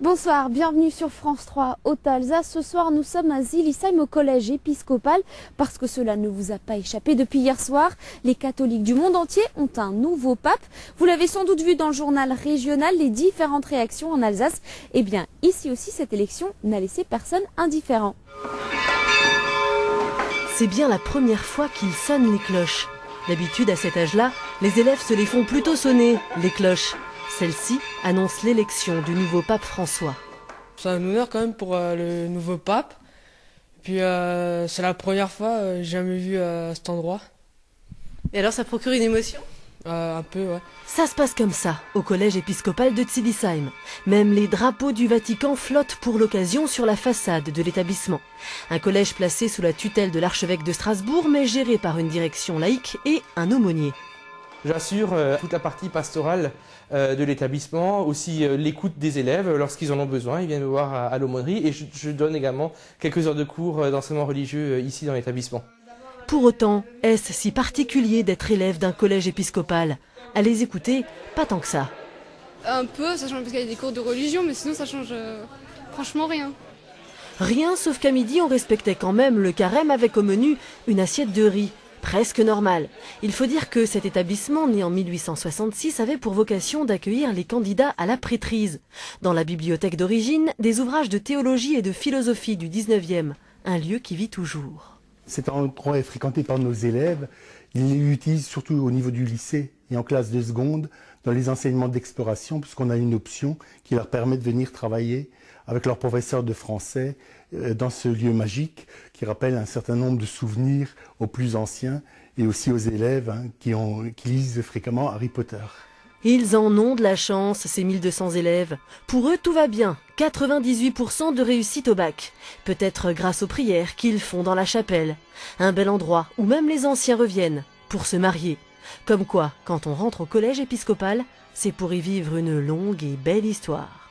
Bonsoir, bienvenue sur France 3 Haute-Alsace. Ce soir, nous sommes à Silisheim au collège épiscopal parce que cela ne vous a pas échappé. Depuis hier soir, les catholiques du monde entier ont un nouveau pape. Vous l'avez sans doute vu dans le journal régional, les différentes réactions en Alsace. Eh bien, ici aussi, cette élection n'a laissé personne indifférent. C'est bien la première fois qu'ils sonnent les cloches. D'habitude, à cet âge-là, les élèves se les font plutôt sonner, les cloches. Celle-ci annonce l'élection du nouveau pape François. C'est un honneur quand même pour le nouveau pape. Puis c'est la première fois que j'ai jamais vu cet endroit. Et alors ça procure une émotion ? Un peu, ouais. Ça se passe comme ça, au collège épiscopal de Silisheim. Même les drapeaux du Vatican flottent pour l'occasion sur la façade de l'établissement. Un collège placé sous la tutelle de l'archevêque de Strasbourg, mais géré par une direction laïque et un aumônier. J'assure toute la partie pastorale de l'établissement, aussi l'écoute des élèves lorsqu'ils en ont besoin. Ils viennent me voir à l'aumônerie et je donne également quelques heures de cours d'enseignement religieux ici dans l'établissement. Pour autant, est-ce si particulier d'être élève d'un collège épiscopal? À les écouter, pas tant que ça. Un peu, ça change parce qu'il y a des cours de religion, mais sinon ça change franchement rien. Rien, sauf qu'à midi, on respectait quand même le carême avec au menu une assiette de riz. Presque normal. Il faut dire que cet établissement, né en 1866, avait pour vocation d'accueillir les candidats à la prêtrise. Dans la bibliothèque d'origine, des ouvrages de théologie et de philosophie du 19e, un lieu qui vit toujours. Cet endroit est fréquenté par nos élèves. Ils l'utilisent surtout au niveau du lycée et en classe de seconde, dans les enseignements d'exploration, puisqu'on a une option qui leur permet de venir travailler avec leurs professeurs de français dans ce lieu magique qui rappelle un certain nombre de souvenirs aux plus anciens et aussi aux élèves qui lisent fréquemment Harry Potter. Ils en ont de la chance, ces 1200 élèves. Pour eux, tout va bien. 98% de réussite au bac. Peut-être grâce aux prières qu'ils font dans la chapelle. Un bel endroit où même les anciens reviennent pour se marier. Comme quoi, quand on rentre au collège épiscopal, c'est pour y vivre une longue et belle histoire.